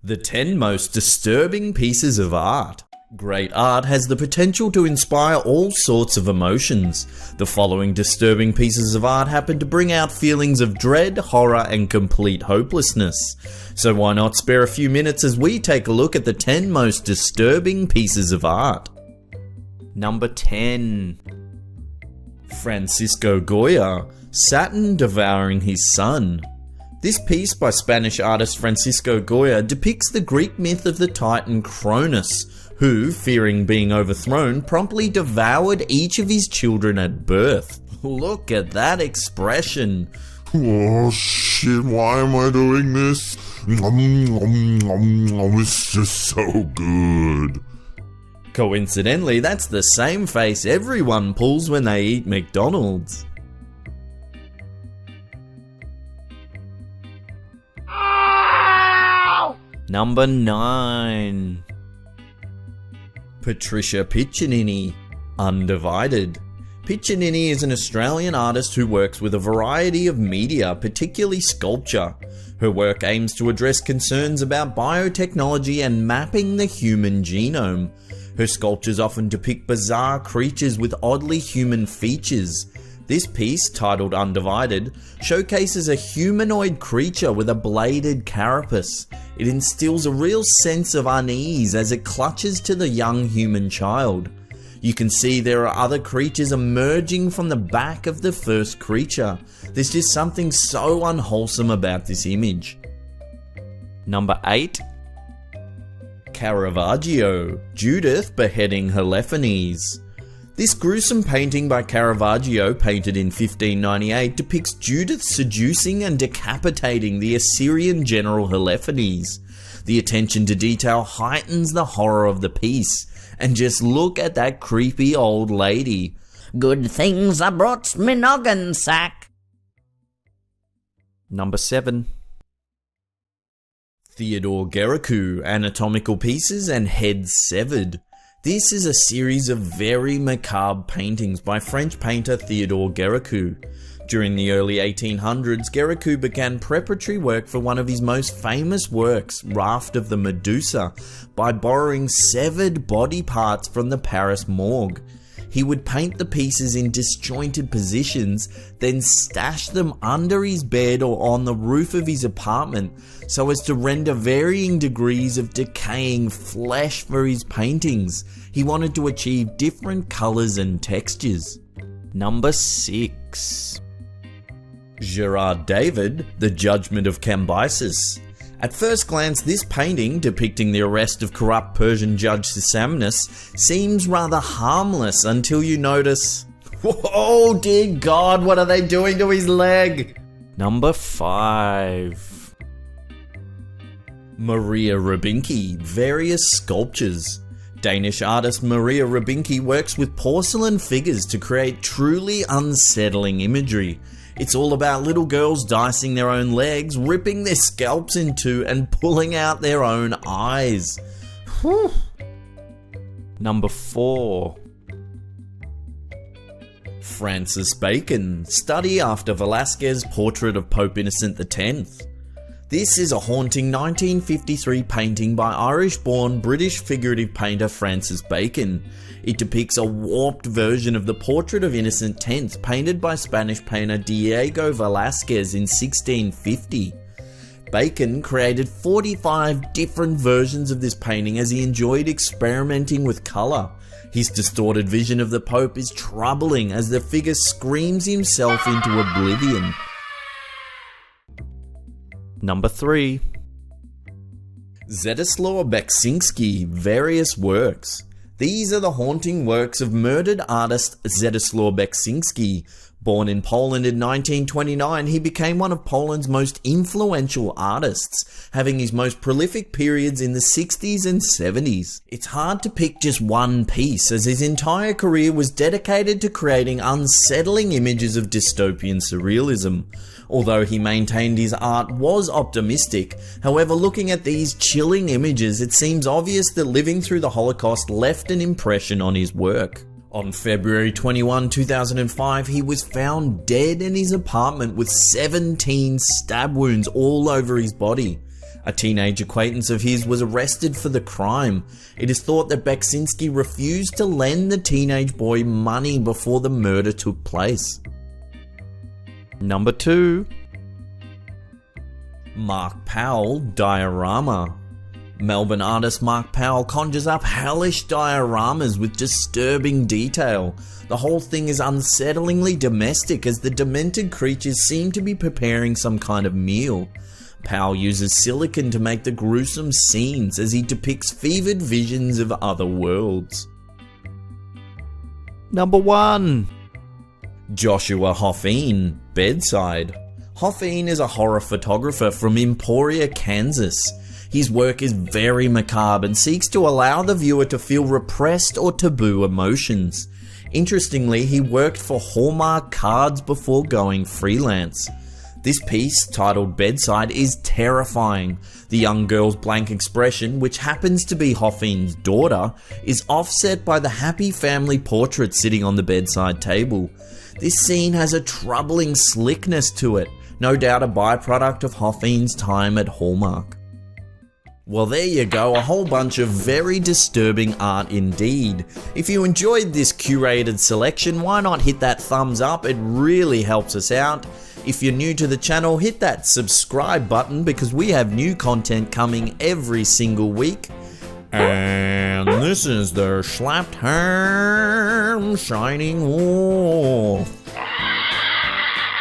The 10 most disturbing pieces of art. Great art has the potential to inspire all sorts of emotions. The following disturbing pieces of art happen to bring out feelings of dread, horror, and complete hopelessness. So why not spare a few minutes as we take a look at the 10 most disturbing pieces of art. Number 10. Francisco Goya, Saturn Devouring His Son. This piece by Spanish artist Francisco Goya depicts the Greek myth of the Titan Cronus, who, fearing being overthrown, promptly devoured each of his children at birth. Look at that expression. Oh shit, why am I doing this? It's just so good. Coincidentally, that's the same face everyone pulls when they eat McDonald's. Number 9. Patricia Piccinini, Undivided. Piccinini is an Australian artist who works with a variety of media, particularly sculpture. Her work aims to address concerns about biotechnology and mapping the human genome. Her sculptures often depict bizarre creatures with oddly human features. This piece, titled Undivided, showcases a humanoid creature with a bladed carapace. It instills a real sense of unease as it clutches to the young human child. You can see there are other creatures emerging from the back of the first creature. There's just something so unwholesome about this image. Number 8. Caravaggio, Judith Beheading Holofernes. This gruesome painting by Caravaggio, painted in 1598, depicts Judith seducing and decapitating the Assyrian general Holofernes. The attention to detail heightens the horror of the piece. And just look at that creepy old lady. Good things I brought me noggin sack. Number 7. Theodore Guericou, Anatomical Pieces and Heads Severed. This is a series of very macabre paintings by French painter Theodore Guericou. During the early 1800s, Guericou began preparatory work for one of his most famous works, Raft of the Medusa, by borrowing severed body parts from the Paris morgue. He would paint the pieces in disjointed positions, then stash them under his bed or on the roof of his apartment so as to render varying degrees of decaying flesh for his paintings. He wanted to achieve different colours and textures. Number 6. Gerard David, The Judgment of Cambyses. At first glance, this painting, depicting the arrest of corrupt Persian judge Sisamnes, seems rather harmless until you notice... Oh dear God, what are they doing to his leg? Number 5. Maria Rubinky, Various Sculptures. Danish artist Maria Rubinky works with porcelain figures to create truly unsettling imagery. It's all about little girls dicing their own legs, ripping their scalps in two, and pulling out their own eyes. Whew. Number 4. Francis Bacon, Study after Velasquez's portrait of Pope Innocent X. This is a haunting 1953 painting by Irish-born British figurative painter Francis Bacon. It depicts a warped version of the portrait of Innocent X painted by Spanish painter Diego Velázquez in 1650. Bacon created 45 different versions of this painting as he enjoyed experimenting with colour. His distorted vision of the Pope is troubling as the figure screams himself into oblivion. Number 3. Zdzisław Beksiński, Various Works. These are the haunting works of murdered artist Zdzisław Beksiński. Born in Poland in 1929, he became one of Poland's most influential artists, having his most prolific periods in the 60s and 70s. It's hard to pick just one piece, as his entire career was dedicated to creating unsettling images of dystopian surrealism. Although he maintained his art was optimistic, however, looking at these chilling images, it seems obvious that living through the Holocaust left an impression on his work. On February 21, 2005, he was found dead in his apartment with 17 stab wounds all over his body. A teenage acquaintance of his was arrested for the crime. It is thought that Beksinski refused to lend the teenage boy money before the murder took place. Number 2. Mark Powell diorama. Melbourne artist Mark Powell conjures up hellish dioramas with disturbing detail. The whole thing is unsettlingly domestic as the demented creatures seem to be preparing some kind of meal. Powell uses silicon to make the gruesome scenes as he depicts fevered visions of other worlds. Number 1. Joshua Hoffine, Bedside. Hoffine is a horror photographer from Emporia, Kansas. His work is very macabre and seeks to allow the viewer to feel repressed or taboo emotions. Interestingly, he worked for Hallmark Cards before going freelance. This piece, titled Bedside, is terrifying. The young girl's blank expression, which happens to be Hoffine's daughter, is offset by the happy family portrait sitting on the bedside table. This scene has a troubling slickness to it, no doubt a byproduct of Hoffine's time at Hallmark. Well, there you go, a whole bunch of very disturbing art indeed. If you enjoyed this curated selection, why not hit that thumbs up? It really helps us out. If you're new to the channel, hit that subscribe button because we have new content coming every single week. And this is the Slapped Ham signing off.